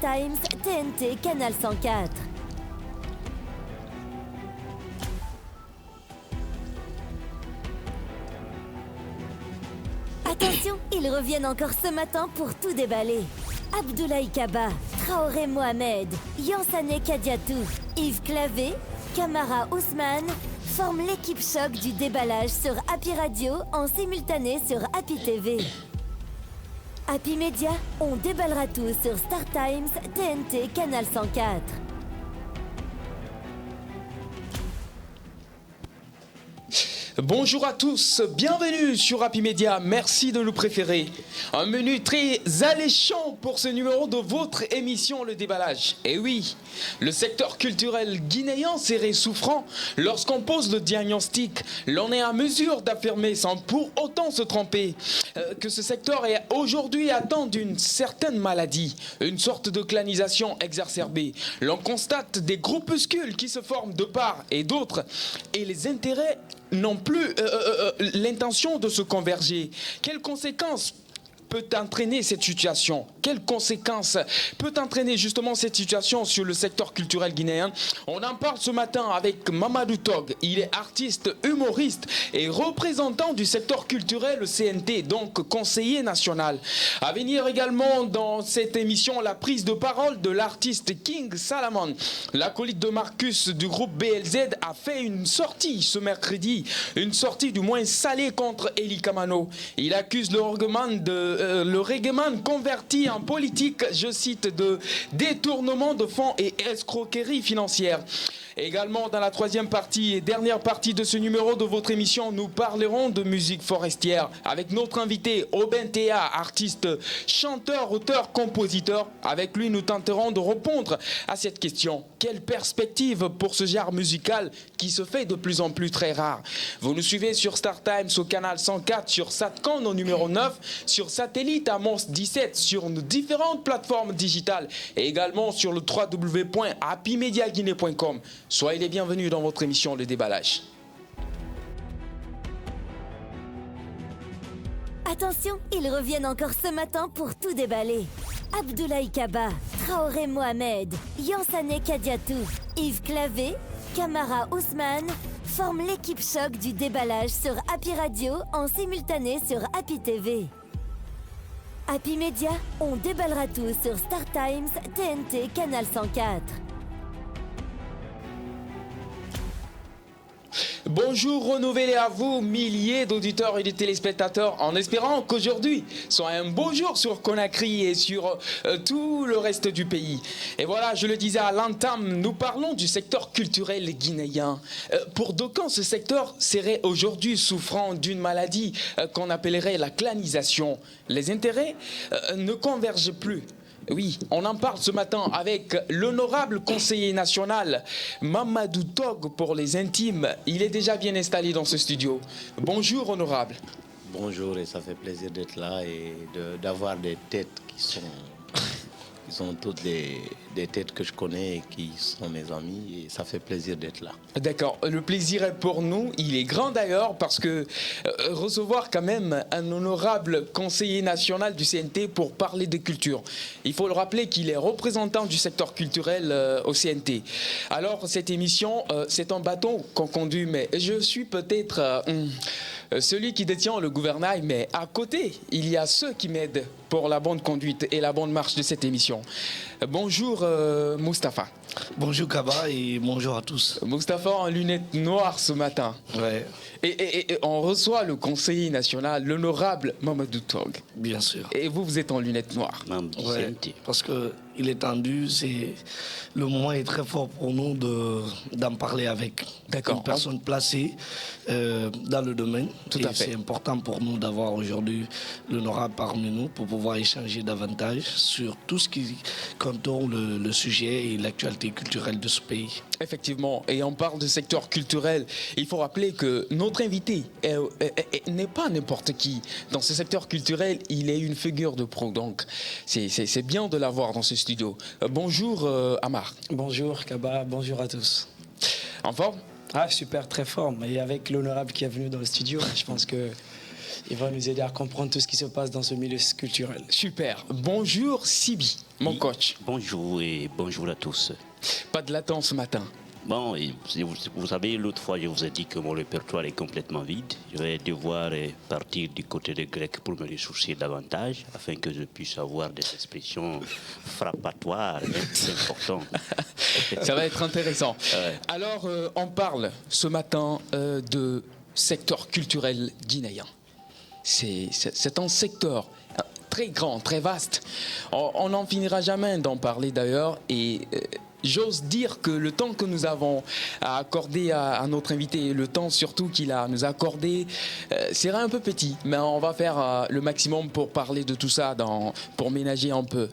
Times, TNT, Canal 104. Attention, ils reviennent encore ce matin pour tout déballer. Abdoulaye Kaba, Traoré Mohamed, Yansane Kadiatou, Yves Clavé, Kamara Ousmane forment l'équipe choc du déballage sur Happy Radio en simultané sur Happy TV. Happy Media, on déballera tout sur Star Times, TNT, Canal 104. Bonjour à tous, bienvenue sur Happy Media, merci de nous préférer. Un menu très alléchant pour ce numéro de votre émission Le Déballage. Et oui, le secteur culturel guinéen serait souffrant. Lorsqu'on pose le diagnostic, l'on est à mesure d'affirmer sans pour autant se tromper que ce secteur est aujourd'hui atteint d'une certaine maladie, une sorte de clanisation exacerbée. L'on constate des groupuscules qui se forment de part et d'autre et les intérêts n'ont plus l'intention de se converger. Quelles conséquences peut entraîner cette situation? Quelles conséquences peut entraîner justement cette situation sur le secteur culturel guinéen? On en parle ce matin avec Mamadou Tog. Il est artiste, humoriste et représentant du secteur culturel CNT, donc conseiller national. À venir également dans cette émission, la prise de parole de l'artiste King Salamon. L'acolyte de Marcus du groupe BLZ a fait une sortie ce mercredi, une sortie du moins salée contre Eli Kamano. Il accuse le reggaeman converti en politique, je cite, de détournement de fonds et escroquerie financière. Également dans la troisième partie et dernière partie de ce numéro de votre émission, nous parlerons de musique forestière avec notre invité Aubin Théa, artiste, chanteur, auteur, compositeur. Avec lui, nous tenterons de répondre à cette question. Quelle perspective pour ce genre musical qui se fait de plus en plus très rare? Vous nous suivez sur Star Times au canal 104, sur Satcom au numéro 9, sur satellite à Mons 17, sur nos différentes plateformes digitales et également sur le www.happymediaguinée.com. Soyez les bienvenus dans votre émission Le Déballage. Attention, ils reviennent encore ce matin pour tout déballer. Abdoulaye Kaba, Traoré Mohamed, Yansane Kadiatou, Yves Clavé, Kamara Ousmane forment l'équipe choc du déballage sur Happy Radio en simultané sur Happy TV. Happy Media, on déballera tout sur Star Times, TNT, Canal 104. Bonjour renouvelé à vous, milliers d'auditeurs et de téléspectateurs, en espérant qu'aujourd'hui soit un beau jour sur Conakry et sur tout le reste du pays. Et voilà, je le disais à l'entame, nous parlons du secteur culturel guinéen. Pour d'aucuns, ce secteur serait aujourd'hui souffrant d'une maladie qu'on appellerait la clanisation. Les intérêts ne convergent plus. Oui, on en parle ce matin avec l'honorable conseiller national Mamadou Tog pour les intimes. Il est déjà bien installé dans ce studio. Bonjour honorable. Bonjour et ça fait plaisir d'être là et d'avoir des têtes qui sont toutes des têtes que je connais et qui sont mes amis et ça fait plaisir d'être là. D'accord, le plaisir est pour nous, il est grand d'ailleurs parce que recevoir quand même un honorable conseiller national du CNT pour parler de culture. Il faut le rappeler qu'il est représentant du secteur culturel au CNT. Alors cette émission, c'est un bâton qu'on conduit, mais je suis peut-être celui qui détient le gouvernail, mais à côté, il y a ceux qui m'aident pour la bonne conduite et la bonne marche de cette émission. Bonjour Moustapha. Bonjour Kaba et bonjour à tous. Moustapha en lunettes noires ce matin. Ouais. Et on reçoit le conseiller national, l'honorable Mamadou Tog. Bien sûr. Et vous êtes en lunettes noires. Ouais, parce qu'il est tendu, le moment est très fort pour nous d'en parler avec une personne placée dans le domaine. Tout à fait. C'est important pour nous d'avoir aujourd'hui l'honorable parmi nous pour pouvoir échanger davantage sur tout ce qui contourne le sujet et l'actualité culturelle de ce pays. Effectivement, et on parle de secteur culturel. Il faut rappeler que notre invité n'est pas n'importe qui. Dans ce secteur culturel, il est une figure de pro. Donc, c'est bien de l'avoir dans ce studio. Bonjour Amar. Bonjour Kaba, bonjour à tous. En forme? Ah super, très fort. Et avec l'honorable qui est venu dans le studio, je pense que il va nous aider à comprendre tout ce qui se passe dans ce milieu culturel. Super. Bonjour Sibi, mon coach. Bonjour et bonjour à tous. Pas de latin ce matin. Bon, et vous savez, l'autre fois, je vous ai dit que mon répertoire est complètement vide. Je vais devoir partir du côté des Grecs pour me ressourcer davantage, afin que je puisse avoir des expressions frappatoires et importantes. Ça va être intéressant. Ouais. Alors, on parle ce matin de secteur culturel guinéen. C'est un secteur très grand, très vaste. On n'en finira jamais d'en parler d'ailleurs. Et j'ose dire que le temps que nous avons accordé à notre invité, le temps surtout qu'il nous a accordé, sera un peu petit. Mais on va faire le maximum pour parler de tout ça, pour ménager un peu.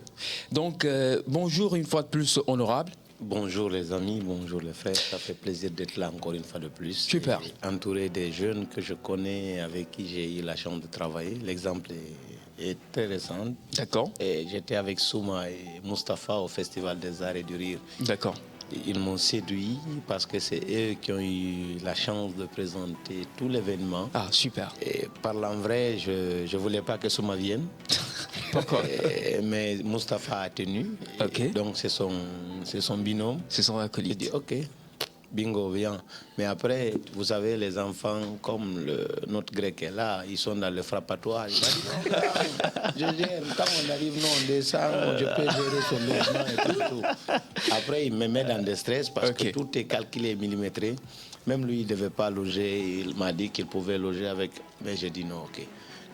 Donc, bonjour une fois de plus, honorable. Bonjour les amis, bonjour les frères, ça fait plaisir d'être là encore une fois de plus. Super. Et entouré des jeunes que je connais, avec qui j'ai eu la chance de travailler. L'exemple est très récent. D'accord. Et j'étais avec Souma et Mustapha au Festival des Arts et du Rire. D'accord. Ils m'ont séduit parce que c'est eux qui ont eu la chance de présenter tout l'événement. Ah, super. Et parlant vrai, je ne voulais pas que Souma vienne. Pourquoi? Mais Mustapha a tenu. Ok. Donc c'est son binôme. C'est son J'ai acolyte. dit ok, bingo, viens. Mais après, vous savez, les enfants, comme notre grec est là, ils sont dans le frappatoire. Il m'a dit, non, je gère. Quand on arrive, non, on descend, je peux gérer son logement et tout. Après, il me met dans des stress parce que tout est calculé, millimétré. Même lui, il ne devait pas loger. Il m'a dit qu'il pouvait loger avec. Mais j'ai dit non, ok.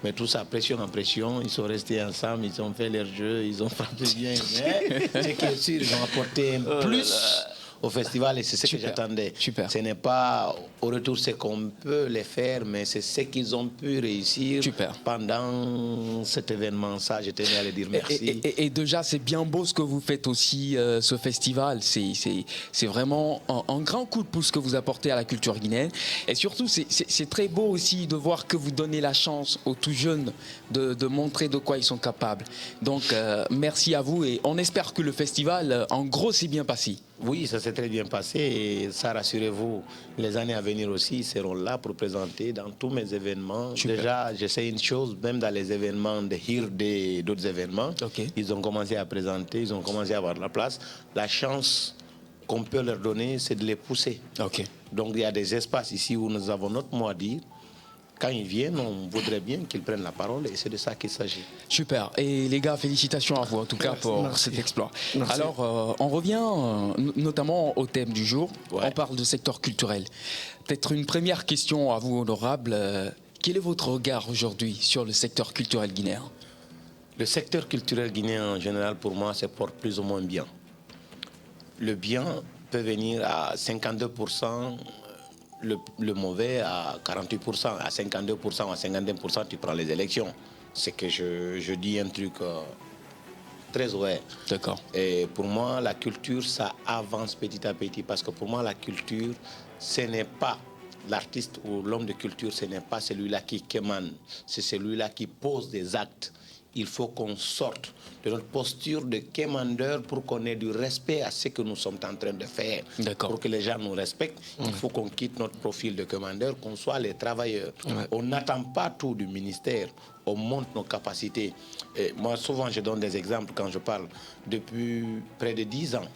Mais tout ça, pression en pression, ils sont restés ensemble, ils ont fait leur jeu, ils ont frappé bien. Mais ce qui est sûr, ils ont apporté un plus au festival et c'est ce que j'attendais. Super. Ce n'est pas au retour ce qu'on peut les faire, mais c'est ce qu'ils ont pu réussir pendant cet événement. Ça, je tenais à le dire merci. Et déjà, c'est bien beau ce que vous faites aussi, ce festival. C'est vraiment un grand coup de pouce que vous apportez à la culture guinéenne. Et surtout, c'est très beau aussi de voir que vous donnez la chance aux tout jeunes de montrer de quoi ils sont capables. Donc, merci à vous et on espère que le festival, en gros, s'est bien passé. Oui, ça s'est très bien passé et ça, rassurez-vous, les années à venir aussi, ils seront là pour présenter dans tous mes événements. Super. Déjà, j'essaie une chose, même dans les événements de HIRD et d'autres événements, ils ont commencé à présenter, ils ont commencé à avoir la place. La chance qu'on peut leur donner, c'est de les pousser. Donc, il y a des espaces ici où nous avons notre mot à dire. Quand ils viennent, on voudrait bien qu'ils prennent la parole et c'est de ça qu'il s'agit. Super. Et les gars, félicitations à vous en tout cas pour cet exploit. Merci. Alors, on revient notamment au thème du jour. On parle de secteur culturel. Peut-être une première question à vous, honorable. Quel est votre regard aujourd'hui sur le secteur culturel guinéen? Le secteur culturel guinéen, en général, pour moi, se porte plus ou moins bien. Le bien peut venir à 52%. Le mauvais à 48%, à 52%, à 51%, tu prends les élections. C'est que je dis un truc très ouvert. D'accord. Et pour moi, la culture, ça avance petit à petit. Parce que pour moi, la culture, ce n'est pas l'artiste ou l'homme de culture, ce n'est pas celui-là qui quémane. C'est celui-là qui pose des actes. Il faut qu'on sorte de notre posture de quémandeur pour qu'on ait du respect à ce que nous sommes en train de faire. Pour que les gens nous respectent, il faut qu'on quitte notre profil de commandeur, qu'on soit les travailleurs. On n'attend pas tout du ministère, on monte nos capacités. Et moi, souvent, je donne des exemples quand je parle. Depuis près de 10 ans,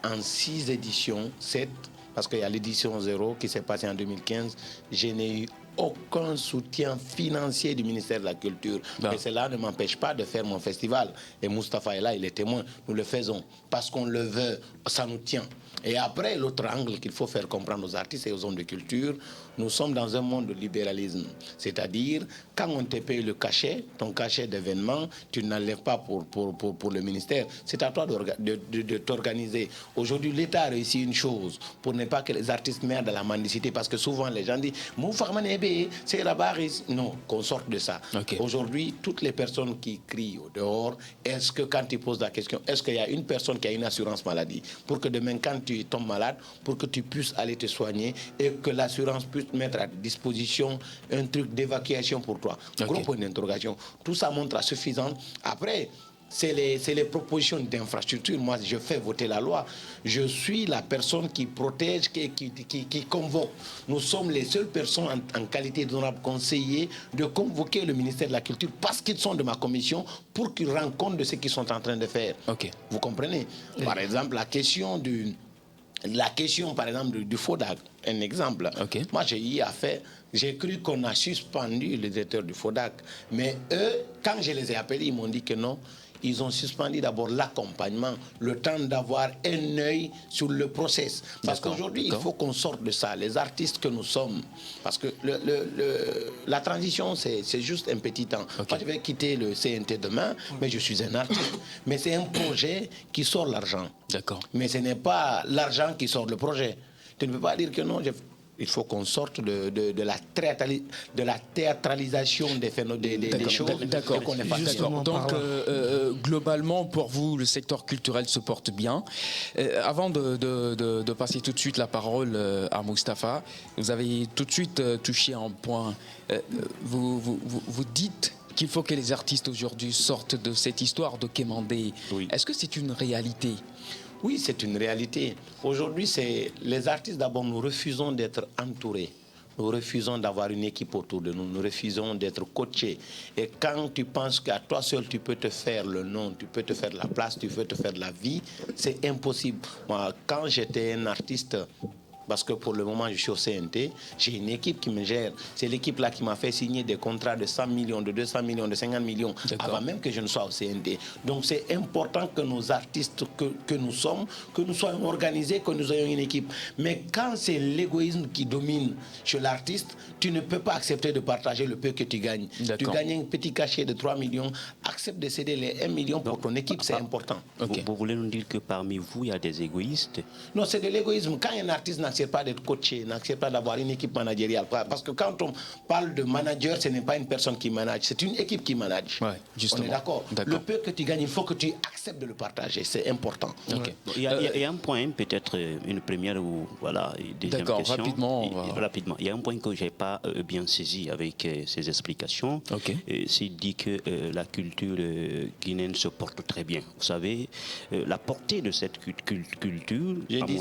en 6 éditions, 7, parce qu'il y a l'édition 0 qui s'est passée en 2015, je n'ai eu aucun soutien financier du ministère de la Culture. Et cela ne m'empêche pas de faire mon festival. Et Mustapha est là, il est témoin. Nous le faisons parce qu'on le veut, ça nous tient. Et après, l'autre angle qu'il faut faire comprendre aux artistes et aux hommes de culture, nous sommes dans un monde de libéralisme. C'est-à-dire, quand on te paye le cachet, ton cachet d'événement, tu n'enlèves pas pour le ministère. C'est à toi de t'organiser. Aujourd'hui, l'État a réussi une chose pour ne pas que les artistes meurent dans la mendicité. Parce que souvent, les gens disent « c'est la barise ». Non, qu'on sorte de ça. Aujourd'hui, toutes les personnes qui crient au dehors, est-ce que quand tu poses la question, est-ce qu'il y a une personne qui a une assurance maladie pour que demain, quand tu tombes malade, pour que tu puisses aller te soigner et que l'assurance puisse mettre à disposition un truc d'évacuation pour toi. Gros point d'interrogation. Tout ça montre à suffisant. Après, c'est les propositions d'infrastructure. Moi, je fais voter la loi. Je suis la personne qui protège, qui convoque. Nous sommes les seules personnes en qualité d'honorable conseiller de convoquer le ministère de la Culture parce qu'ils sont de ma commission pour qu'ils rendent compte de ce qu'ils sont en train de faire. Ok. Vous comprenez? Par exemple, la question, par exemple, du FODAC, un exemple. Ok. Moi, j'ai cru qu'on a suspendu le directeur du FODAC. Mais eux, quand je les ai appelés, ils m'ont dit que non. Ils ont suspendu d'abord l'accompagnement, le temps d'avoir un œil sur le process. Parce qu'aujourd'hui, il faut qu'on sorte de ça. Les artistes que nous sommes, parce que la transition, c'est juste un petit temps. Okay. Moi, je vais quitter le CNT demain, mais je suis un artiste. Mais c'est un projet qui sort l'argent. D'accord. Mais ce n'est pas l'argent qui sort le projet. Tu ne peux pas dire que non. Il faut qu'on sorte de la théâtralisation des phénomènes, des choses. D'accord. Donc, donc globalement, pour vous, le secteur culturel se porte bien. Avant de passer tout de suite la parole à Moustapha, vous avez tout de suite touché un point. Vous dites qu'il faut que les artistes aujourd'hui sortent de cette histoire de Kémandé. Oui. Est-ce que c'est une réalité ? Oui, c'est une réalité. Aujourd'hui, les artistes, d'abord, nous refusons d'être entourés. Nous refusons d'avoir une équipe autour de nous. Nous refusons d'être coachés. Et quand tu penses qu'à toi seul, tu peux te faire le nom, tu peux te faire la place, tu peux te faire la vie, c'est impossible. Moi, quand j'étais un artiste, parce que pour le moment, je suis au CNT, j'ai une équipe qui me gère. C'est l'équipe-là qui m'a fait signer des contrats de 100 millions, de 200 millions, de 50 millions, avant même que je ne sois au CNT. Donc, c'est important que nos artistes que nous sommes, que nous soyons organisés, que nous ayons une équipe. Mais quand c'est l'égoïsme qui domine chez l'artiste, tu ne peux pas accepter de partager le peu que tu gagnes. Tu gagnes un petit cachet de 3 millions, accepte de céder les 1 million pour ton équipe, c'est important. Vous voulez nous dire que parmi vous, il y a des égoïstes? Non, c'est de l'égoïsme. Quand un artiste n'accepte pas d'être coaché, n'accepte pas d'avoir une équipe managériale. Parce que quand on parle de manager, ce n'est pas une personne qui manage, c'est une équipe qui manage. Ouais, justement. On est d'accord. Le peu que tu gagnes, il faut que tu acceptes de le partager. C'est important. Okay. Il y a un point, peut-être une première ou voilà, deuxième question. Rapidement. Il y a un point que je n'ai pas bien saisi avec ces explications. C'est dit que la culture guinéenne se porte très bien. Vous savez, la portée de cette culture... J'ai dit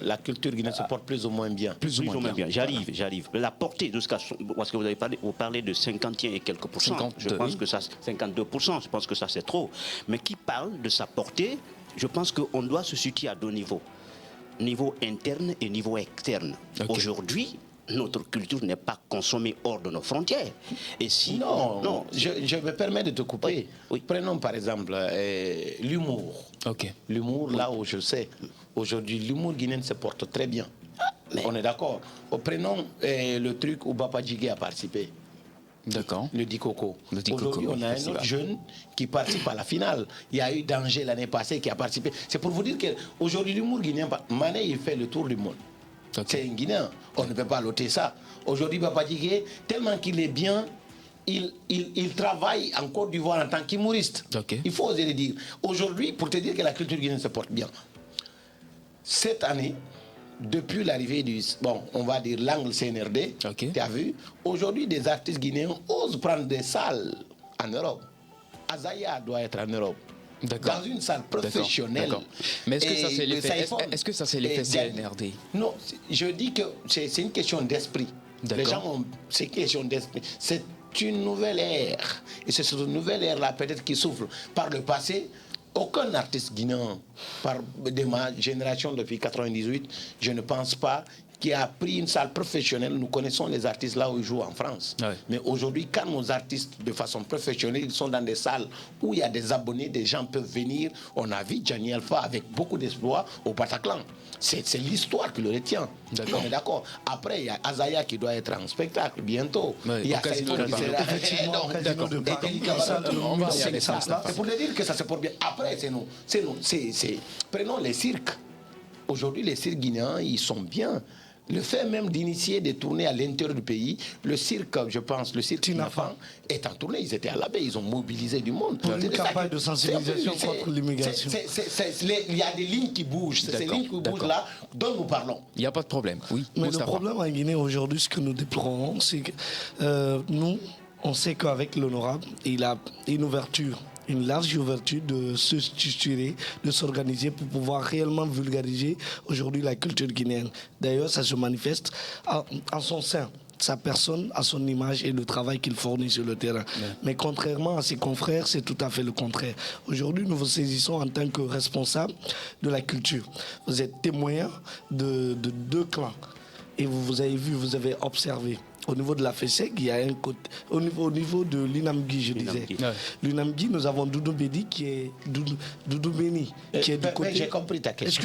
la culture guinéenne se porte plus ou moins bien. Plus ou moins bien. J'arrive. La portée jusqu'à... Parce que vous parlez de 51 et quelques pourcents. 52, je pense que ça, 52%, je pense que ça c'est trop. Mais qui parle de sa portée, je pense qu'on doit se situer à deux niveaux. Niveau interne et niveau externe. Aujourd'hui, notre culture n'est pas consommée hors de nos frontières. Et si... Non. Je me permets de te couper. Oui. Prenons par exemple l'humour. L'humour, là où je sais, aujourd'hui, l'humour guinéen se porte très bien. On est d'accord. Prenons le truc où Bapa Djigé a participé. D'accord. Le Dikoko. Aujourd'hui, on a un autre jeune qui participe à la finale. Il y a eu Danger l'année passée qui a participé. C'est pour vous dire qu'aujourd'hui, l'humour guinéen, Mané, il fait le tour du monde. C'est un Guinéen. On ne peut pas l'ôter ça. Aujourd'hui, Bapa Djigé, tellement qu'il est bien, il travaille en Côte d'Ivoire en tant qu'humoriste. Il faut oser le dire. Aujourd'hui, pour te dire que la culture guinéenne se porte bien, cette année, depuis l'arrivée du, on va dire l'angle CNRD, tu as vu, aujourd'hui des artistes guinéens osent prendre des salles en Europe. Azaya doit être en Europe. Dans une salle professionnelle. Mais est-ce que ça c'est l'effet CNRD? Non, je dis que c'est une question d'esprit. Les gens ont... C'est une question d'esprit. C'est une nouvelle ère. Et c'est cette nouvelle ère-là peut-être qui souffre. Par le passé, aucun artiste guinéen, de ma génération depuis 98, je ne pense pas, qui a pris une salle professionnelle. Nous connaissons les artistes là où ils jouent en France. Mais aujourd'hui, quand nos artistes, de façon professionnelle, ils sont dans des salles où il y a des abonnés, des gens peuvent venir. On a vu Gianni Alpha avec beaucoup d'espoir au Bataclan. C'est l'histoire qui le retient. On est d'accord. Après, il y a Azaya qui doit être en spectacle bientôt. Il y a Saïton qui sera... C'est pour le dire que ça se porte bien. Après, c'est nous. Prenons les cirques. Aujourd'hui, les cirques guinéens, ils sont bien. Le fait même d'initier des tournées à l'intérieur du pays, le cirque, je pense, le cirque Tinafan est en tournée. Ils étaient à la baie, ils ont mobilisé du monde. Pour une campagne de sensibilisation contre l'immigration. Il y a des lignes qui bougent. C'est ces lignes qui bougent là dont nous parlons. Il n'y a pas de problème. Oui. Mais le problème en Guinée aujourd'hui, ce que nous déplorons, c'est que nous, on sait qu'avec l'honorable, il a une ouverture une large ouverture de se structurer, de s'organiser pour pouvoir réellement vulgariser aujourd'hui la culture guinéenne. D'ailleurs, ça se manifeste en son sein, sa personne, à son image et le travail qu'il fournit sur le terrain. Mais contrairement à ses confrères, c'est tout à fait le contraire. Aujourd'hui, nous vous saisissons en tant que responsable de la culture. Vous êtes témoin de deux clans. Et vous avez vu, vous avez observé. Au niveau de la FESEG, il y a un côté. Au niveau de l'Inamgui, je disais. L'Inamgui, nous avons Doudou Béni qui est Doudou Béni, qui est du côté. J'ai compris ta question.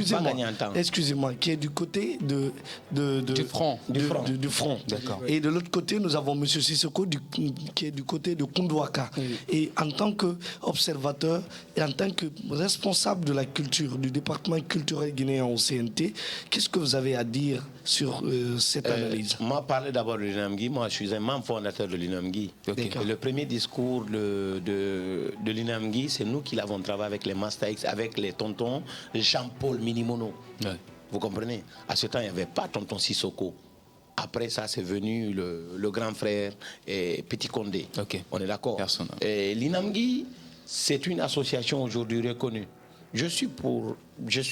Excusez-moi, qui est du côté du front. Du front. Et de l'autre côté, nous avons M. Sissoko qui est du côté de Koundouaka. Et en tant qu'observateur et en tant que responsable de la culture, du département culturel guinéen au CNT, qu'est-ce que vous avez à dire sur cette analyse? Moi, parler d'abord de l'Inamgui. Moi, je suis un membre fondateur de l'Inamgui. Le premier discours de l'Inamgui, c'est nous qui l'avons travaillé avec les Master X, avec les tontons Jean-Paul Minimono. Vous comprenez? À ce temps, il n'y avait pas tonton Sissoko. Après ça, c'est venu le grand frère et Petit Condé. On est d'accord? L'Inamgui, c'est une association aujourd'hui reconnue. Je suis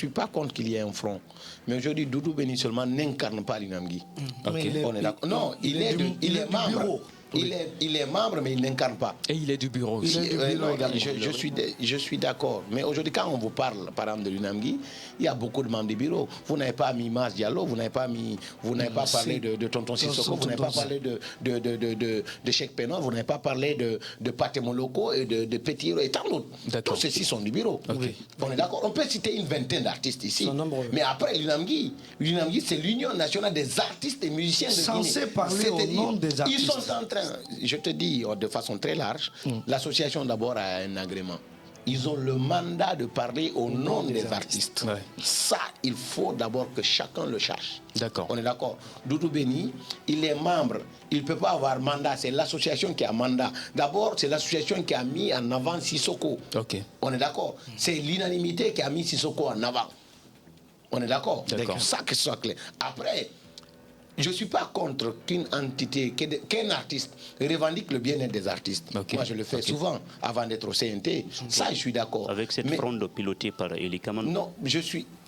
pas contre qu'il y ait un front. Mais aujourd'hui, Doudou Béni seulement n'incarne pas l'Inamgui. On est d'accord. Non, il est membre. Il est membre, mais il n'incarne pas. Et il est du bureau. Je suis d'accord. Mais aujourd'hui, quand on vous parle, par exemple, de l'Inamgui, il y a beaucoup de membres du bureau. Vous n'avez pas mis Mas Diallo, vous n'avez pas parlé de Tonton Sissoko, vous n'avez pas parlé de Cheikh Pénon, vous n'avez pas parlé de Paté Moloko et de Petit Hiro et tant d'autres. Tous ceux-ci sont du bureau. On est d'accord. On peut citer une vingtaine d'artistes ici. Mais après, l'Inamgui, c'est l'Union nationale des artistes et musiciens de Guinée. Censé parler au nom des artistes. Ils sont en train, je te dis de façon très large, l'association d'abord a un agrément. Ils ont le mandat de parler au nom des artistes. Ça, il faut d'abord que chacun le cherche. On est d'accord. Doudou Béni, il est membre. Il ne peut pas avoir mandat. C'est l'association qui a mandat. D'abord, c'est l'association qui a mis en avant Sissoko. On est d'accord. C'est l'unanimité qui a mis Sissoko en avant. On est d'accord. Ça, que ce soit clair. Après, je ne suis pas contre qu'une entité, qu'un artiste revendique le bien-être des artistes. Moi, je le fais souvent avant d'être au CNT. Ça, je suis d'accord. Avec cette fronde pilotée par Eli Kamano. Non,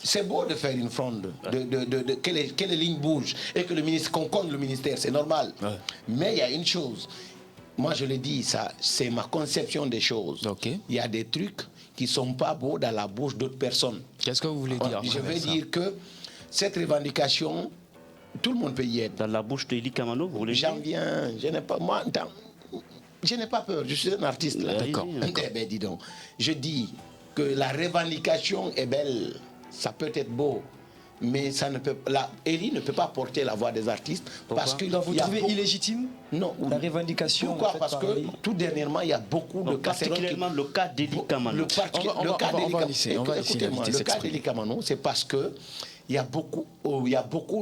c'est beau de faire une fronde, que les lignes bougent et que le ministre, qu'on compte le ministère, c'est normal. Mais il y a une chose. Moi, je le dis, ça, c'est ma conception des choses. Il y a des trucs qui ne sont pas beaux dans la bouche d'autres personnes. Qu'est-ce que vous voulez dire? Je veux dire que cette revendication, tout le monde peut y être. Dans la bouche d'Eli Kamano, vous voulez dire? J'en viens, je n'ai pas peur, je suis un artiste. D'accord. Ben, dis donc, je dis que la revendication est belle, ça peut être beau, mais ça ne peut, Eli ne peut pas porter la voix des artistes. Parce que vous trouvez illégitime la revendication? Pourquoi? Parce que tout dernièrement, il y a beaucoup de casseroles. Particulièrement le cas d'Eli Kamano. Le cas d'Eli Kamano, c'est parce que il y a beaucoup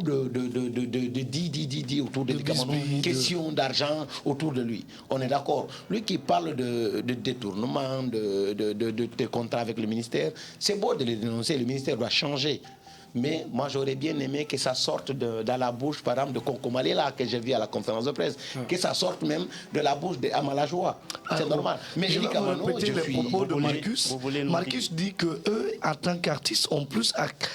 de dit autour de Kamano, question d'argent autour de lui. On est d'accord. Lui qui parle de détournement, de contrats avec le ministère, c'est beau de le dénoncer, le ministère doit changer. Mais moi, j'aurais bien aimé que ça sorte dans la bouche, par exemple, de Konkomale, là, que j'ai vu à la conférence de presse, que ça sorte même de la bouche d'Amalajoa. C'est normal. Mais je vais répéter les propos de Marcus. Marcus dit qu'eux, en tant qu'artistes, ont plus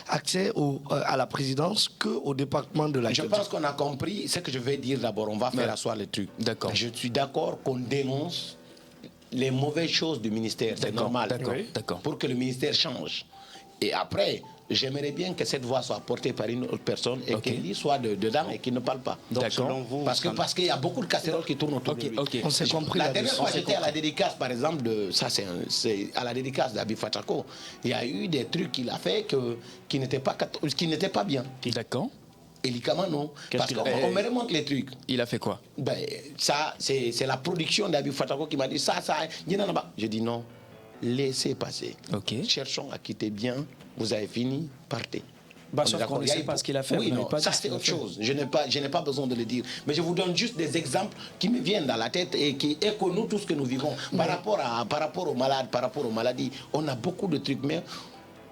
accès à la présidence qu'au département de la culture. Je pense qu'on a compris ce que je vais dire d'abord. On va faire asseoir les trucs. Je suis d'accord qu'on dénonce les mauvaises choses du ministère. C'est normal. Pour que le ministère change. Et après, j'aimerais bien que cette voix soit portée par une autre personne et qu'elle soit dedans et qu'il ne parle pas. Parce qu'il y a beaucoup de casseroles qui tournent autour de lui. On s'est compris. La dernière fois, j'étais à la dédicace, par exemple, c'est à la dédicace d'Abi Fatako. Il y a eu des trucs qu'il a fait qui n'étaient pas bien. D'accord. Eli Kamano, parce qu'on me remonte les trucs. Il a fait quoi? Ben, ça, c'est la production d'Abi Fatako qui m'a dit ça. Je dis non. Laissez passer. Cherchons à quitter bien. Vous avez fini, partez. Sauf qu'on ne sait pas ce qu'il a fait. Oui, non, ça c'est autre chose. Je n'ai pas besoin de le dire. Mais je vous donne juste des exemples qui me viennent dans la tête et qui échoent nous tout ce que nous vivons. Par rapport aux malades, par rapport aux maladies, on a beaucoup de trucs. Mais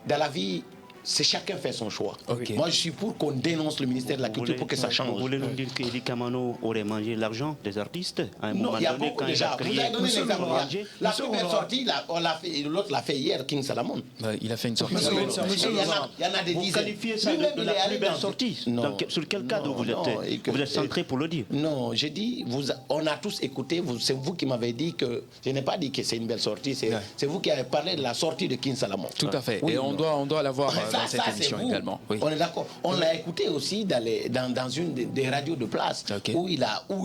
dans la vie, c'est chacun fait son choix. Ok. Moi, je suis pour qu'on dénonce le ministère de la Culture pour que ça change. Vous voulez nous dire qu'Eli Kamano aurait mangé l'argent des artistes à un Non, moment il y a donné beaucoup quand il déjà. a Vous crié. avez donné l'exemple. La Monsieur première Honorable. sortie, l'autre l'a fait hier, King Salomon. Il a fait une sortie. Monsieur Il Honorable. y en a des Vous dizaines. qualifiez ça Lui-même, de il la est allé plus belle dans- sortie. Non. Sur quel cadre Non, vous non, et que- êtes centré pour le dire? Non, j'ai dit, on a tous écouté, c'est vous qui m'avez dit que, je n'ai pas dit que c'est une belle sortie, c'est vous qui avez parlé de la sortie de King Salomon. Tout à fait. Oui, Et ou on non? doit l'avoir Ça, dans cette c'est émission vous. également. Oui. On est d'accord. On l'a écouté aussi dans une des radios de place Ok. où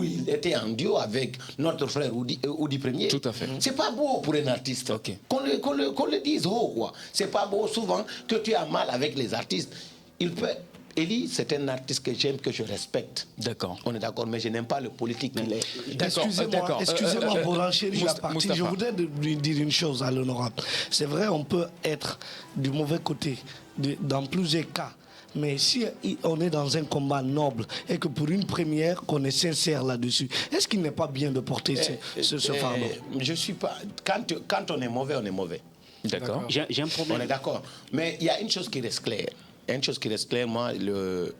il était en duo avec notre frère Oudi Premier. Tout à fait. C'est pas beau pour un artiste. Ok. Qu'on le dise haut, quoi. C'est pas beau souvent que tu as mal avec les artistes. Eli, c'est un artiste que j'aime, que je respecte. D'accord. On est d'accord, mais je n'aime pas le politique qu'il est. D'accord, d'accord. Excusez-moi pour enchérir la partie. Moustapha. Je voudrais lui dire une chose à l'honorable. C'est vrai, on peut être du mauvais côté dans plusieurs cas. Mais si on est dans un combat noble et que pour une première, qu'on est sincère là-dessus, est-ce qu'il n'est pas bien de porter ce fardeau? Je suis pas. Quand on est mauvais, on est mauvais. D'accord. J'ai un On problème. est d'accord. Mais il y a une chose qui reste claire. Une chose qui reste claire, moi,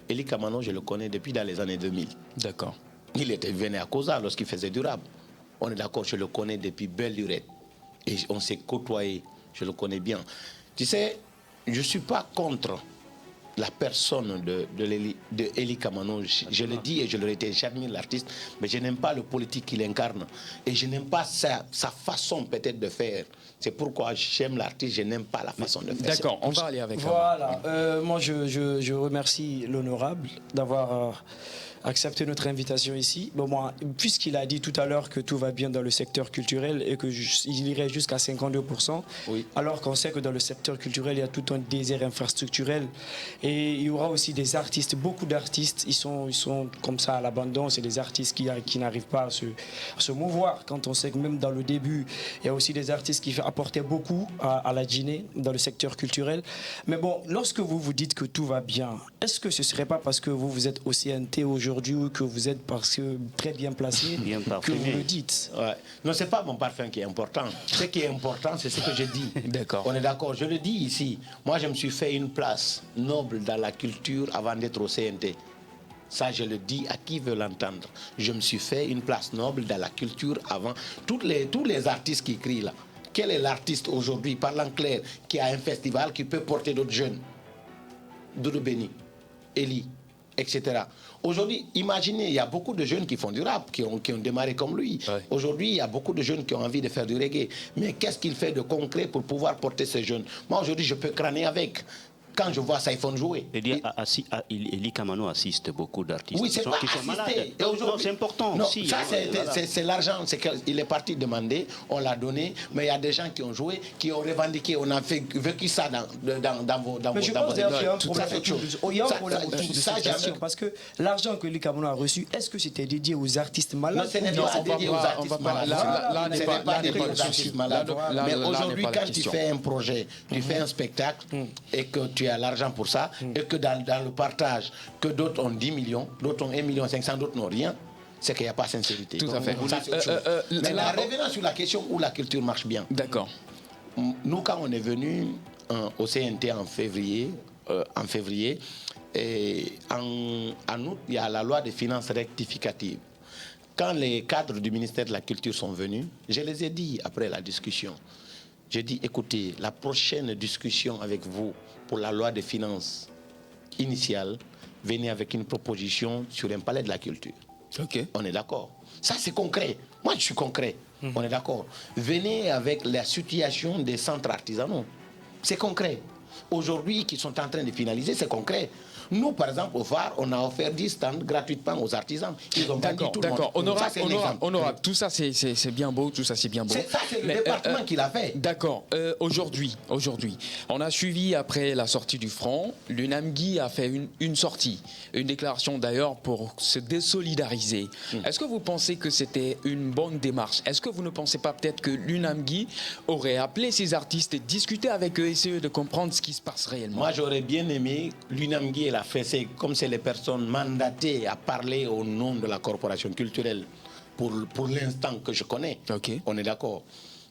Eli Kamano, je le connais depuis dans les années 2000. D'accord. Il venu à Cosa lorsqu'il faisait du rap. On est d'accord, je le connais depuis belle lurette. Et on s'est côtoyé, je le connais bien. Tu sais, je ne suis pas contre la personne de Eli Kamano. Je le dis et je le répète, j'admire l'artiste, mais je n'aime pas le politique qu'il incarne. Et je n'aime pas sa façon peut-être de faire. C'est pourquoi j'aime l'artiste, je n'aime pas la façon de faire. D'accord, on va aller avec Voilà, moi je remercie l'honorable d'avoir accepté notre invitation ici. Bon, moi, puisqu'il a dit tout à l'heure que tout va bien dans le secteur culturel et qu'il irait jusqu'à 52%, Oui. alors qu'on sait que dans le secteur culturel, il y a tout un désert infrastructurel. Et il y aura aussi des artistes, beaucoup d'artistes, ils sont comme ça à l'abandon. C'est des artistes qui n'arrivent pas à se mouvoir. Quand on sait que même dans le début, il y a aussi des artistes qui apportaient beaucoup à la Guinée dans le secteur culturel. Mais bon, lorsque vous vous dites que tout va bien, est-ce que ce ne serait pas parce que vous êtes au CNT aujourd'hui ou que vous êtes très bien placé Bien que parfumé. vous le dites? Ouais. Non, c'est pas mon parfum qui est important. Ce qui est important, c'est ce que je dis. D'accord. On est d'accord. Je le dis ici. Moi, je me suis fait une place noble dans la culture avant d'être au CNT. Ça, je le dis à qui veut l'entendre. Je me suis fait une place noble dans la culture avant. Tous les artistes qui crient là. Quel est l'artiste aujourd'hui, parlant clair, qui a un festival qui peut porter d'autres jeunes? Doudou Béni, Eli, etc. Aujourd'hui, imaginez, il y a beaucoup de jeunes qui font du rap, qui ont démarré comme lui. Ouais. Aujourd'hui, il y a beaucoup de jeunes qui ont envie de faire du reggae. Mais qu'est-ce qu'il fait de concret pour pouvoir porter ces jeunes? Moi, aujourd'hui, je peux crâner avec. Quand je vois Saïfon jouer. Eli Kamano assiste beaucoup d'artistes Oui, c'est pas qui sont assister. malades. Et Non, aujourd'hui- c'est important Non, aussi. ça, Voilà. c'est l'argent. C'est qu'il est parti demander, on l'a donné, mais il y a des gens qui ont joué, qui ont revendiqué, on a vécu ça dans vos Mais je pense d'ailleurs qu'il y a un problème autour de- il y a un Ça, problème autour de ça, cette jamais- question, parce que l'argent que Eli Kamano a reçu, est-ce que c'était dédié aux artistes Non, malades? ce n'est Non, pas on va dédié aux pas- on artistes va pas- malades. là n'est Ce pas- n'est pas là n'est dédié pas la aux question. artistes malades. Là Mais n'est aujourd'hui, pas la quand tu question. fais un projet, tu fais un spectacle et que tu as l'argent pour ça, et que dans le partage, que d'autres ont 10 millions, d'autres ont 1,5 million, d'autres n'ont rien, c'est qu'il n'y a pas sincérité. Tout à fait. Ça, c'est autre chose. Mais là- revenons sur la question où la culture marche bien. D'accord. Nous, quand on est venu au CNT en février, et en août, il y a la loi des finances rectificatives. Quand les cadres du ministère de la Culture sont venus, je les ai dit après la discussion, j'ai dit, écoutez, la prochaine discussion avec vous pour la loi des finances initiale, venez avec une proposition sur un palais de la culture. Ok. On est d'accord. Ça, c'est concret. Moi, je suis concret. On est d'accord. Venez avec la situation des centres artisanaux. C'est concret. Aujourd'hui, qui sont en train de finaliser, c'est concret. Nous, par exemple, au phare, on a offert 10 stands gratuitement aux artisans. Ils ont vendu D'accord, tout le monde. d'accord. Ça, Honorable, c'est un honorable, exemple. honorable. Tout ça, c'est bien beau. Tout ça, c'est bien beau. Ça, c'est le Mais, département qui l'a fait. D'accord. Aujourd'hui, on a suivi après la sortie du front. L'UNAMGI a fait une sortie, une déclaration d'ailleurs pour se désolidariser. Est-ce que vous pensez que c'était une bonne démarche? Est-ce que vous ne pensez pas peut-être que l'UNAMGI aurait appelé ces artistes et discuté avec eux, essayer de comprendre ce qui se passe réellement? Moi, j'aurais bien aimé l'UNAMGI et la FESE, comme c'est les personnes mandatées à parler au nom de la corporation culturelle, pour l'instant que je connais. Ok. On est d'accord.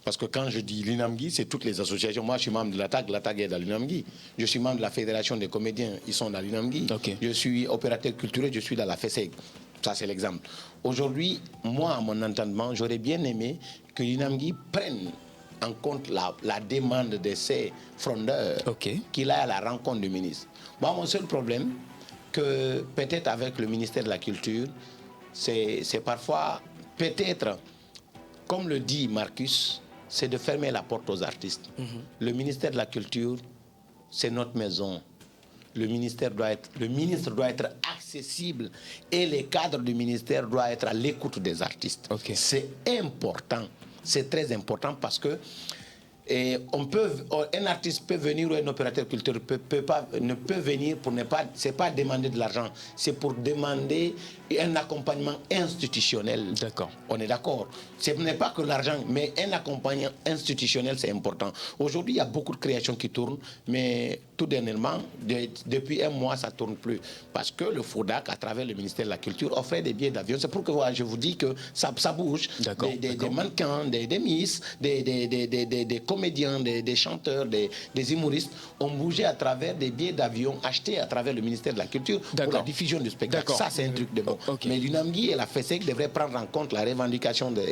Parce que quand je dis l'UNAMGI, c'est toutes les associations. Moi, je suis membre de l'ATAG est dans l'UNAMGI. Je suis membre de la Fédération des comédiens, ils sont dans l'UNAMGI. Okay. Je suis opérateur culturel, je suis dans la FESEG. Ça, c'est l'exemple. Aujourd'hui, moi, à mon entendement, j'aurais bien aimé que l'UNAMGI prenne en compte la demande de ces frondeurs qu'il a à la rencontre du ministre. Moi, mon seul problème, que peut-être avec le ministère de la Culture, c'est parfois, peut-être, comme le dit Marcus, c'est de fermer la porte aux artistes. Le ministère de la Culture, c'est notre maison. Le ministre doit être accessible et les cadres du ministère doivent être à l'écoute des artistes. C'est important, c'est très important parce que un artiste peut venir ou un opérateur culturel ne peut venir pour ne pas, c'est pas demander de l'argent, c'est pour demander un accompagnement institutionnel. D'accord. On est d'accord. Ce n'est pas que l'argent, mais un accompagnement institutionnel, c'est important. Aujourd'hui, il y a beaucoup de créations qui tournent, mais tout dernièrement, depuis un mois, ça ne tourne plus. Parce que le FODAC, à travers le ministère de la Culture, offrait des billets d'avion. C'est pour que je vous dis que ça bouge. Des mannequins, des miss, des comédiens, des chanteurs, des humoristes ont bougé à travers des billets d'avion achetés à travers le ministère de la Culture pour la diffusion du spectacle. Ça, c'est un truc de bon. Mais l'UNAMGI et la FESEC devraient prendre en compte la revendication de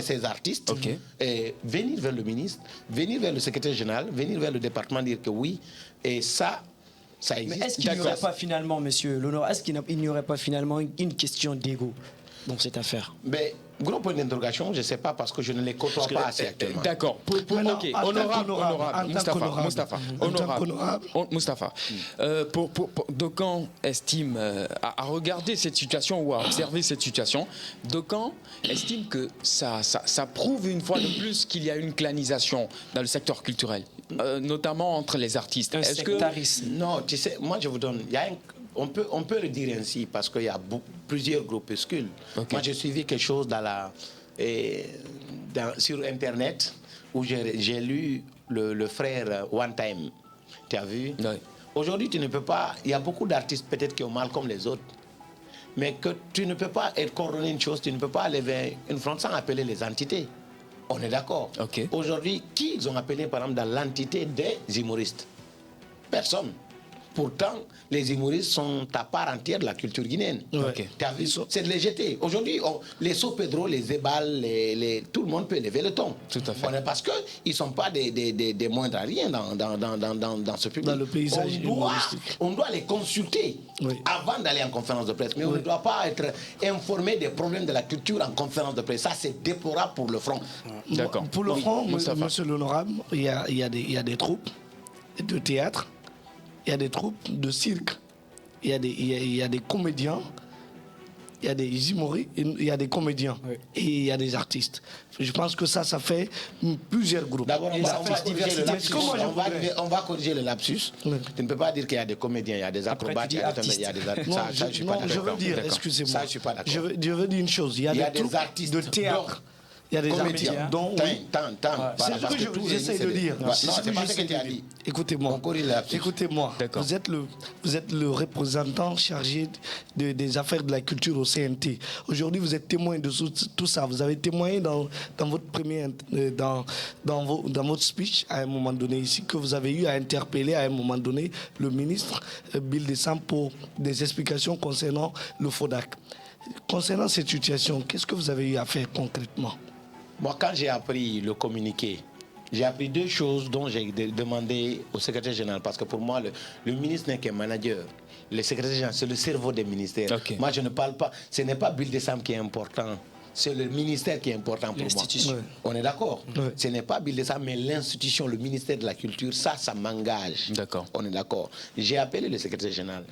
ces artistes et venir vers le ministre, venir vers le secrétaire général, venir vers le département, dire que oui, et ça existe. Mais est-ce qu'il n'y aurait pas finalement, monsieur L'Honneur, est-ce qu'il n'y aurait pas finalement une question d'ego dans cette affaire? Mais, gros point d'interrogation, je ne sais pas parce que je ne les côtoie pas assez actuellement. D'accord. Moustapha. Docans estime, à regarder cette situation ou à observer cette situation, Docans estime que ça prouve une fois de plus qu'il y a une clanisation dans le secteur culturel, notamment entre les artistes. Un sectarisme. Non, tu sais, moi je vous donne... On peut le dire ainsi parce qu'il y a plusieurs groupuscules. Moi, j'ai suivi quelque chose sur Internet où j'ai lu le frère One Time. Tu as vu? Oui. Aujourd'hui, tu ne peux pas... Il y a beaucoup d'artistes peut-être qui ont mal comme les autres. Mais que tu ne peux pas être coordonné une chose, tu ne peux pas lever une fronde sans appeler les entités. On est d'accord. Aujourd'hui, qui ils ont appelé, par exemple, dans l'entité des humoristes? Personne. Pourtant, les humoristes sont à part entière de la culture guinéenne. C'est de les jeter. Aujourd'hui, les Sopedro, les Zébal, tout le monde peut lever le ton. Tout à fait. Parce qu'ils ne sont pas des moindres à rien dans ce public. Dans le paysage humoristique. On doit les consulter avant d'aller en conférence de presse. Mais on ne doit pas être informé des problèmes de la culture en conférence de presse. Ça, c'est déplorable pour le front. D'accord. Pour le front, monsieur l'honorable, il y a des troupes de théâtre. Il y a des troupes de cirque, il y a des comédiens, il y a des humoristes, il y a des comédiens et il y a des artistes. Je pense que ça fait plusieurs groupes. D'abord, on va corriger le lapsus. Tu ne peux pas dire qu'il y a des comédiens, il y a des acrobates, il y a des artistes. Non, je veux dire, excusez-moi. Ça, je suis pas d'accord. Je veux dire une chose. Il y a des artistes de théâtre. Il y a des comédiens dont... C'est ce que j'essaie de dire. Non, c'est pas ce que tu as dit. Écoutez-moi. Vous êtes le représentant chargé des affaires de la culture au CNT. Aujourd'hui, vous êtes témoin de tout ça. Vous avez témoigné dans votre speech à un moment donné ici que vous avez eu à interpeller à un moment donné le ministre Bill Dessam pour des explications concernant le FODAC. Concernant cette situation, qu'est-ce que vous avez eu à faire concrètement? Moi, quand j'ai appris le communiqué, j'ai appris deux choses dont j'ai demandé au secrétaire général. Parce que pour moi, le ministre n'est qu'un manager. Le secrétaire général, c'est le cerveau des ministères. Moi, je ne parle pas... Ce n'est pas Bill Dessam qui est important. C'est le ministère qui est important pour moi. On est d'accord. Ce n'est pas Bill Dessam, mais l'institution, le ministère de la Culture, ça m'engage. On est d'accord. J'ai appelé le secrétaire général.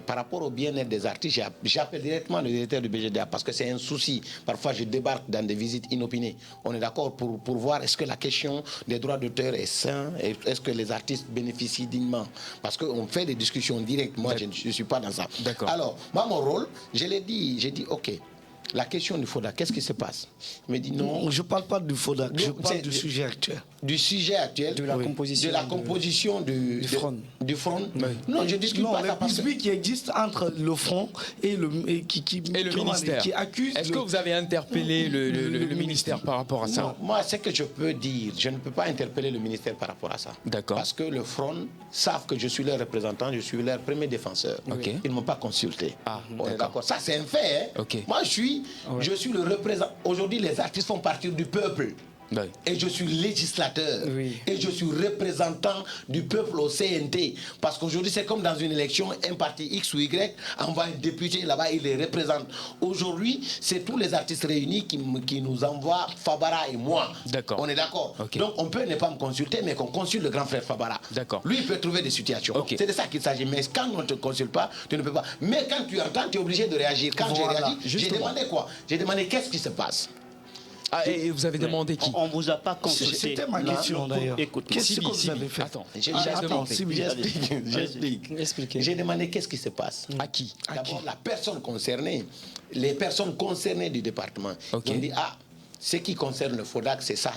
Par rapport au bien-être des artistes, j'appelle directement le directeur du BGDA parce que c'est un souci. Parfois, je débarque dans des visites inopinées. On est d'accord pour voir est-ce que la question des droits d'auteur est sain, est-ce que les artistes bénéficient dignement. Parce qu'on fait des discussions directes. Moi, je ne suis pas dans ça. Alors, moi, mon rôle, je l'ai dit, j'ai dit, OK. la question du FODAC, qu'est-ce qui se passe? Il me dit non. Je ne parle pas du FODAC, je parle du sujet actuel. Du sujet actuel, De la composition du front. Du front. Oui. Non, je discute pas les ça parce que... disputes qui existent entre le front et le ministère. Qui accuse. Est-ce que vous avez interpellé le ministère par rapport à ça? Non, moi, ce que je peux dire, je ne peux pas interpeller le ministère par rapport à ça. D'accord. Parce que le front savent que je suis leur représentant, je suis leur premier défenseur. Ok. Ils ne m'ont pas consulté. Ah, On est d'accord. d'accord. Ça, c'est un fait. Hein. Ok. Moi, je suis le représentant. Aujourd'hui, les artistes font partie du peuple. Oui. Et je suis législateur. Oui. Et je suis représentant du peuple au CNT. Parce qu'aujourd'hui, c'est comme dans une élection, un parti X ou Y envoie un député là-bas, il les représente. Aujourd'hui, c'est tous les artistes réunis qui nous envoient, Fabara et moi. D'accord. On est d'accord. Ok. Donc, on peut ne pas me consulter, mais qu'on consulte le grand frère Fabara. D'accord. Lui, il peut trouver des situations. Ok. C'est de ça qu'il s'agit. Mais quand on ne te consulte pas, tu ne peux pas. Mais quand tu entends, tu es obligé de réagir. Quand j'ai Voilà, réagi, j'ai justement. demandé quoi? J'ai demandé qu'est-ce qui se passe. Ah, et vous avez demandé qui? On ne vous a pas consulté. C'était ma question d'ailleurs. Écoute, Qu'est-ce que vous Sibi. avez fait? Attends, Attends, Sibi. J'explique. Expliquez. J'ai demandé qu'est-ce qui se passe. à qui? D'abord, la personne concernée, les personnes concernées du département. Ok. Ils ont dit, ah, ce qui concerne le FODAC, c'est ça.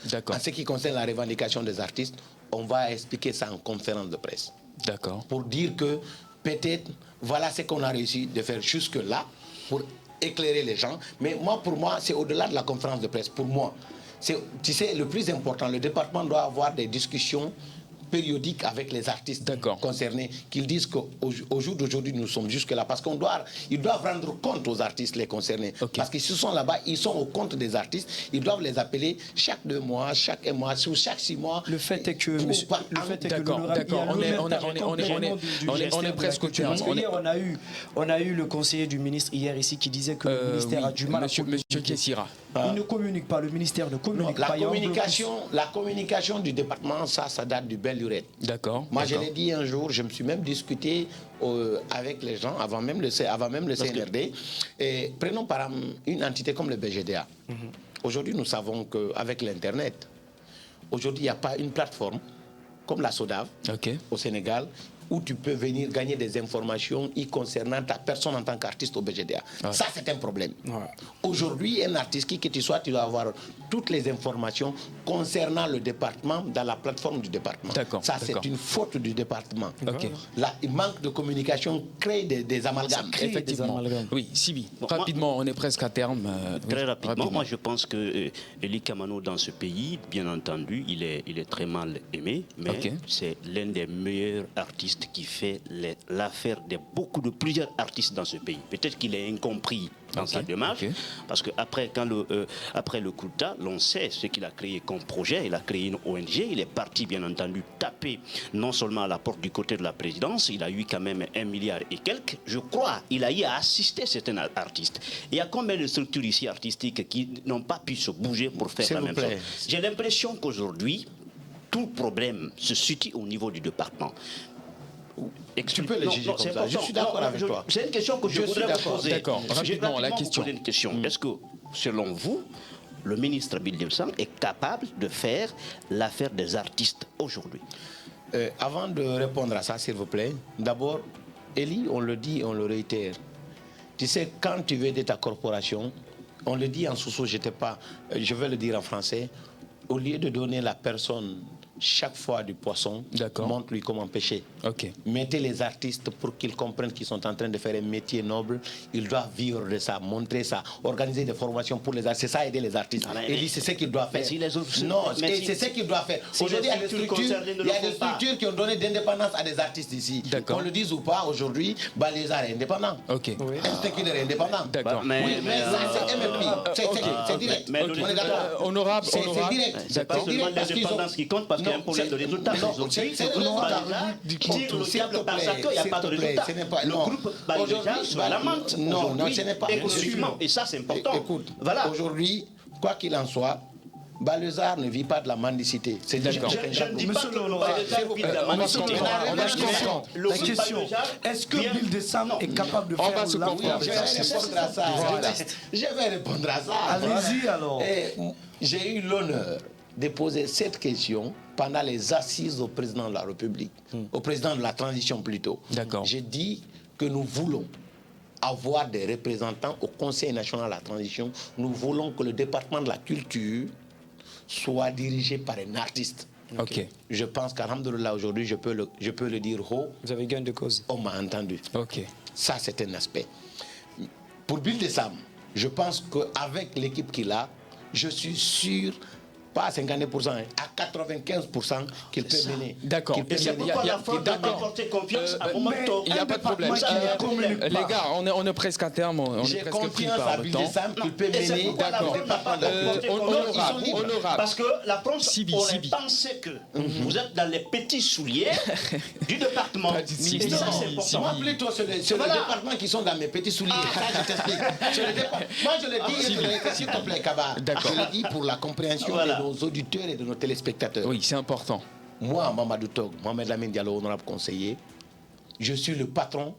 D'accord. En ce qui concerne la revendication des artistes, on va expliquer ça en conférence de presse. D'accord. Pour dire que peut-être, voilà ce qu'on a réussi de faire jusque-là, pour éclairer les gens. Mais moi, pour moi, c'est au-delà de la conférence de presse. Pour moi, tu sais, le plus important, le département doit avoir des discussions périodiques avec les artistes concernés, qu'ils disent qu'au jour d'aujourd'hui, nous sommes jusque-là. Parce qu'ils doivent rendre compte aux artistes les concernés. Okay. Parce qu'ils sont là-bas, ils sont au compte des artistes. Ils doivent les appeler chaque 2 mois, chaque 1 mois, ou chaque 6 mois. Le fait est que, D'accord. On est presque au terme. Hier, on a eu le conseiller du ministre hier ici qui disait que le ministère a du mal à communiquer. Monsieur Kessira. Il ne communique pas, le ministère ne communique pas. La communication du département, ça date du bel lurette. D'accord. Moi, je l'ai dit un jour, je me suis même discuté avec les gens avant même le CNRD. Et prenons par exemple une entité comme le BGDA. Aujourd'hui, nous savons qu'avec l'Internet, aujourd'hui, il n'y a pas une plateforme comme la SODAV au Sénégal où tu peux venir gagner des informations y concernant ta personne en tant qu'artiste au BGDA. Ouais. Ça, c'est un problème. Ouais. Aujourd'hui, un artiste, qui que tu sois, tu dois avoir toutes les informations concernant le département dans la plateforme du département. Ça, c'est une faute du département. Là, il manque de communication, crée des amalgames. Effectivement. Oui, Sibi, rapidement, on est presque à terme. Très rapidement, moi je pense que Elie Kamano dans ce pays, bien entendu, il est très mal aimé, mais c'est l'un des meilleurs artistes qui fait l'affaire de plusieurs artistes dans ce pays. Peut-être qu'il est incompris dans sa démarche, parce qu'après le coup d'État, l'on sait ce qu'il a créé comme projet. Il a créé une ONG, il est parti bien entendu taper non seulement à la porte du côté de la présidence, il a eu quand même 1 milliard et quelques, je crois, il a eu à assister certains artistes. Il y a combien de structures ici artistiques qui n'ont pas pu se bouger pour faire la même chose? J'ai l'impression qu'aujourd'hui, tout le problème se situe au niveau du département. Tu peux le juger comme ça. Je suis d'accord avec toi. C'est une question que je voudrais vous poser. D'accord, rapidement, la question. Est-ce que, selon vous, le ministre Bill Sam est capable de faire l'affaire des artistes aujourd'hui? Avant de répondre à ça, s'il vous plaît, d'abord, Elie, on le dit, on le réitère. Tu sais, quand tu veux aider ta corporation, on le dit en sous-sous, je vais le dire en français, au lieu de donner la personne chaque fois du poisson, montre-lui comment pêcher. Mettez les artistes pour qu'ils comprennent qu'ils sont en train de faire un métier noble. Ils doivent vivre de ça, montrer ça, organiser des formations pour les artistes. C'est ça, aider les artistes. Et c'est ce qu'il doit faire. Non, c'est ce qu'il doit faire. Aujourd'hui, il y a des structures qui ont donné d'indépendance à des artistes ici. Qu'on le dise ou pas, aujourd'hui, Balézard est indépendant. Inspecteur est indépendant. Mais ça, c'est MFP. C'est direct. On est d'accord. Honorable. C'est direct. C'est pas seulement l'indépendance qui compte, parce qu'il y a un problème de résultat. Aujourd'hui, tire le diable par sa queue, il n'y a pas de résultat. Le groupe Balézard se lamente exclusivement. Et ça, c'est important. Écoute, aujourd'hui, quoi qu'il en soit, Balézard ne vit pas de la mendicité. C'est d'accord. Je ne dis pas que Balézard vit de la mendicité. La question, est-ce que Bill de Sam est capable de faire Je vais répondre à ça. Allez-y alors. J'ai eu l'honneur de poser cette question pendant les assises au président de la République, au président de la transition plutôt. J'ai dit que nous voulons avoir des représentants au Conseil national de la transition. Nous voulons que le département de la culture soit dirigé par un artiste. Ok. Je pense qu'alhamdoulilah, aujourd'hui, je peux le dire haut. Vous avez gain de cause. On m'a entendu. Ok. Ça, c'est un aspect. Pour Bill de Sam, je pense qu'avec l'équipe qu'il a, je suis sûr, pas à 50%, à 95% qu'il peut mener. D'accord. Et c'est pourquoi la France doit m'apporter confiance à Momato. Il n'y a pas de problème. Les gars, on est presque à terme. On est J'ai presque pris confiance par à le Bill temps. de Sam qu'il peut Et c'est mener. pourquoi la D'accord. France n'a pas m'apporter confiance. Honorable. Parce que la France Sibi, aurait Sibi. pensé que vous êtes dans les petits souliers du département. Pas du Sibi, Et ça, c'est Sibi, important. Moi, plutôt, c'est le Voilà. département qui sont dans mes petits souliers. Ça, je t'explique. C'est le département. Moi, je le dis, s'il te plaît, Kaba. D'accord. Je le dis pour la compréhension Voilà. de nos auditeurs et de nos téléspectateurs. Oui, c'est important. Moi, Mamadou Tog, Mohamed Lamine Diallo, honorable conseiller, je suis le patron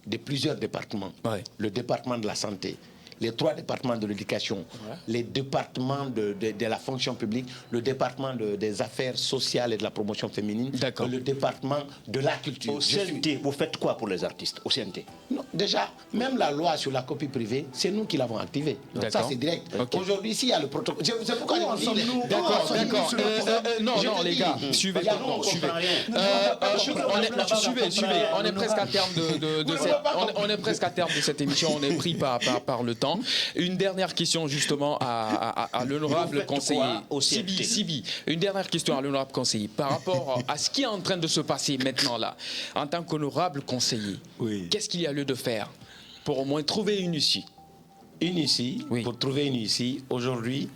de plusieurs départements. Ouais. Le département de la santé, les 3 départements de l'éducation, les départements de la fonction publique, le département des affaires sociales et de la promotion féminine, D'accord. et le département de la culture. Au Je suis- CNT, vous faites quoi pour les artistes au CNT? Non, déjà, même la loi sur la copie privée, c'est nous qui l'avons activée. D'accord. Ça, c'est direct. Ok. Aujourd'hui, s'il y a le protocole... C'est pourquoi Où je dis... sommes-nous D'accord, d'accord. Non, Je non, te les dis. gars, suivez. Nous, on Suivez. comprend rien. On est presque à terme on est presque à terme de cette émission. On est pris par le temps. Une dernière question justement à l'honorable Vous faites conseiller quoi au CNT? Sibi. Une dernière question à l'honorable conseiller par rapport à ce qui est en train de se passer maintenant là. En tant qu'honorable conseiller, qu'est-ce qu'il y a lieu de faire pour au moins trouver une issue? Une issue, Oui. pour trouver une issue, aujourd'hui,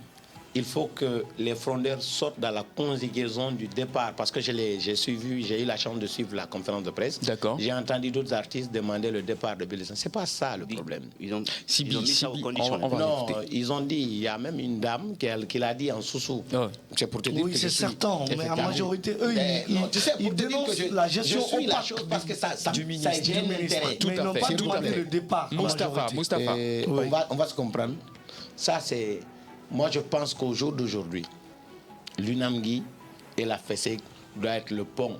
il faut que les frondeurs sortent dans la conjugaison du départ. Parce que j'ai eu la chance de suivre la conférence de presse. D'accord. J'ai entendu d'autres artistes demander le départ de Bill de Sam. C'est pas ça le problème. Ils ont Sibi, mis ça au Sibi, conditionnel. on va Non, l'écouter. ils ont dit, il y a même une dame qui l'a dit en sous-sous. Ah ouais. C'est pour te dire Oui, que c'est je suis- certain, mais en Effectivement. majorité, eux, Non, tu sais, pour ils te dire dénoncent que je- la gestion je suis la opaque chose parce que ça du ça ministre, gêne l'intérêt. Tout mais ils à n'ont fait, pas tout à demandé fait. le départ. en majorité. Moustapha. Et Oui. on va se comprendre. Ça, c'est... Moi, je pense qu'au jour d'aujourd'hui, l'UNAMGI et la FESEC doivent être le pont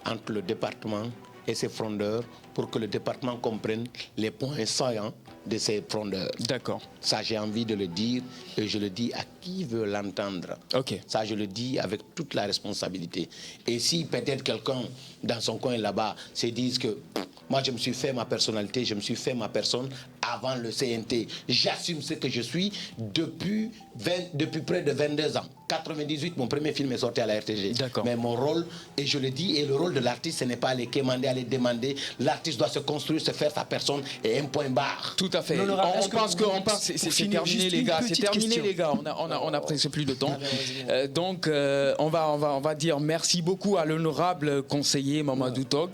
entre le département et ses frondeurs pour que le département comprenne les points saillants de ces frondeurs. D'accord. Ça, j'ai envie de le dire et je le dis à qui veut l'entendre. Ok. Ça, je le dis avec toute la responsabilité. Et si peut-être quelqu'un dans son coin là-bas se dise que moi, je me suis fait ma personnalité, je me suis fait ma personne avant le CNT. J'assume ce que je suis depuis près de 22 ans. 98, mon premier film est sorti à la RTG. D'accord. Mais mon rôle, et je le dis, et le rôle de l'artiste, ce n'est pas aller quémander, aller demander. L'artiste doit se construire, se faire sa personne et un point barre. Tout à fait. L'honorable, On est-ce que pense vous- que c'est pour terminé finir, juste les une gars. C'est petite terminé question. les gars. On a presque plus de temps. Donc on va dire merci beaucoup à l'honorable conseiller Mamadou Tog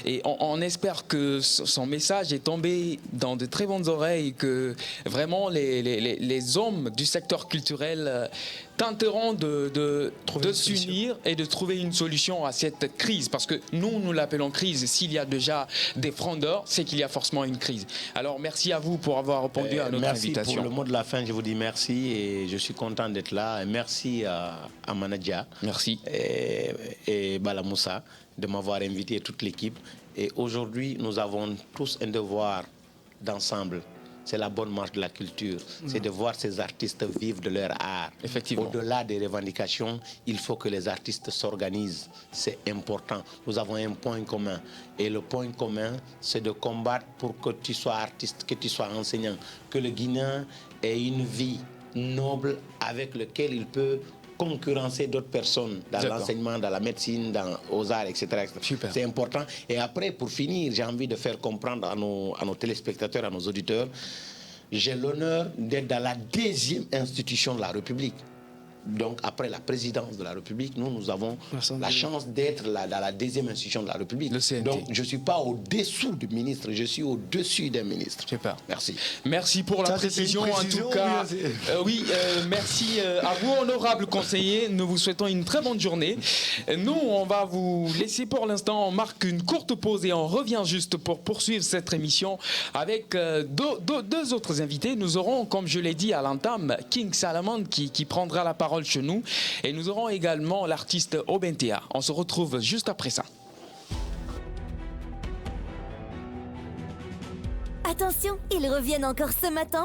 et on espère que son message est tombé dans de très bonnes oreilles, que vraiment les hommes du secteur culturel tenteront de s'unir et de trouver une solution à cette crise, parce que nous l'appelons crise. S'il y a déjà des frondeurs, c'est qu'il y a forcément une crise. Alors merci à vous pour avoir répondu à notre Merci invitation. pour le mot de la fin, je vous dis merci et je suis content d'être là. Et merci à Manadja Merci. et Bala Moussa de m'avoir invité et toute l'équipe. Et aujourd'hui, nous avons tous un devoir d'ensemble. C'est la bonne marche de la culture. C'est de voir ces artistes vivre de leur art. Effectivement. Au-delà des revendications, il faut que les artistes s'organisent. C'est important. Nous avons un point commun. Et le point commun, c'est de combattre pour que tu sois artiste, que tu sois enseignant, que le Guinéen ait une vie noble avec laquelle il peut concurrencer d'autres personnes dans D'accord. l'enseignement, dans la médecine, aux arts, etc. Super. C'est important. Et après, pour finir, j'ai envie de faire comprendre à nos téléspectateurs, à nos auditeurs, j'ai l'honneur d'être dans la 2e institution de la République. Donc, après la présidence de la République, nous avons la chance d'être dans la 2e institution de la République. Le CNT. Donc, je ne suis pas au-dessous du ministre, je suis au-dessus d'un ministre. Super. Merci. Merci pour la Ça, c'était précision. une En précision, tout cas, oui, merci à vous, honorable conseiller. Nous vous souhaitons une très bonne journée. Nous, on va vous laisser pour l'instant. On marque une courte pause et on revient juste pour poursuivre cette émission avec deux autres invités. Nous aurons, comme je l'ai dit à l'entame, King Salamand qui prendra la parole chez nous. Et nous aurons également l'artiste Obentea. On se retrouve juste après ça. Attention, ils reviennent encore ce matin